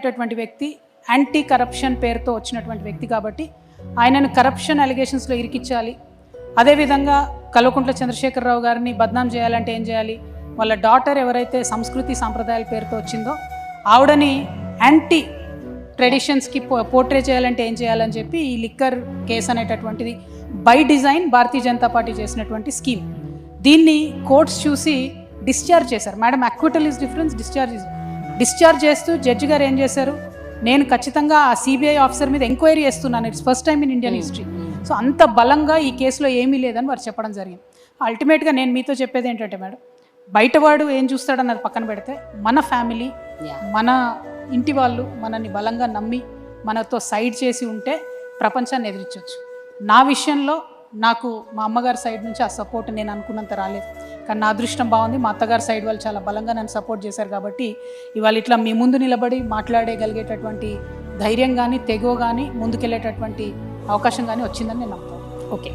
అనేటటువంటి వ్యక్తి anti corruption పేరుతో వచ్చినటువంటి వ్యక్తి కాబట్టి ఆయనను కరప్షన్ అలిగేషన్స్లో ఇరికించాలి. అదేవిధంగా కల్వకుంట్ల చంద్రశేఖరరావు గారిని బద్నాం చేయాలంటే ఏం చేయాలి, వాళ్ళ డాటర్ ఎవరైతే సంస్కృతి సాంప్రదాయాల పేరుతో వచ్చిందో ఆవిడని యాంటీ ట్రెడిషన్స్కి పోర్ట్రే చేయాలంటే ఏం చేయాలని చెప్పి ఈ లిక్కర్ కేసు అనేటటువంటిది by design Bharatiya Janata party చేసినటువంటి స్కీమ్. దీన్ని కోర్ట్స్ చూసి డిశ్చార్జ్ చేశారు. Madam acquittal is difference, discharge చేస్తూ జడ్జి గారు ఏం చేశారు, నేను ఖచ్చితంగా ఆ సిబిఐ ఆఫీసర్ మీద ఎంక్వైరీ చేస్తున్నాను, it's first time in Indian history. So అంత బలంగా ఈ కేసులో ఏమీ లేదని వారు చెప్పడం జరిగింది. అల్టిమేట్గా నేను మీతో చెప్పేది ఏంటంటే మేడం, బయటవాడు ఏం చూస్తాడన్నది పక్కన పెడితే మన ఫ్యామిలీ, మన ఇంటి వాళ్ళు మనల్ని బలంగా నమ్మి మనతో సైడ్ చేసి ఉంటే ప్రపంచాన్ని ఎదిరించవచ్చు. నా విషయంలో నాకు మా అమ్మగారి సైడ్ నుంచి ఆ సపోర్ట్ నేను అనుకున్నంత రాలేదు, కానీ నా అదృష్టం బాగుంది. మా అత్తగారి సైడ్ వాళ్ళు చాలా బలంగా నన్ను సపోర్ట్ చేశారు కాబట్టి ఇవాళ ఇట్లా మీ ముందు నిలబడి మాట్లాడగలిగేటటువంటి ధైర్యం కానీ తెగువ కానీ ముందుకెళ్ళేటటువంటి అవకాశం కానీ వచ్చిందని నేను నమ్ముతాను. ఓకే.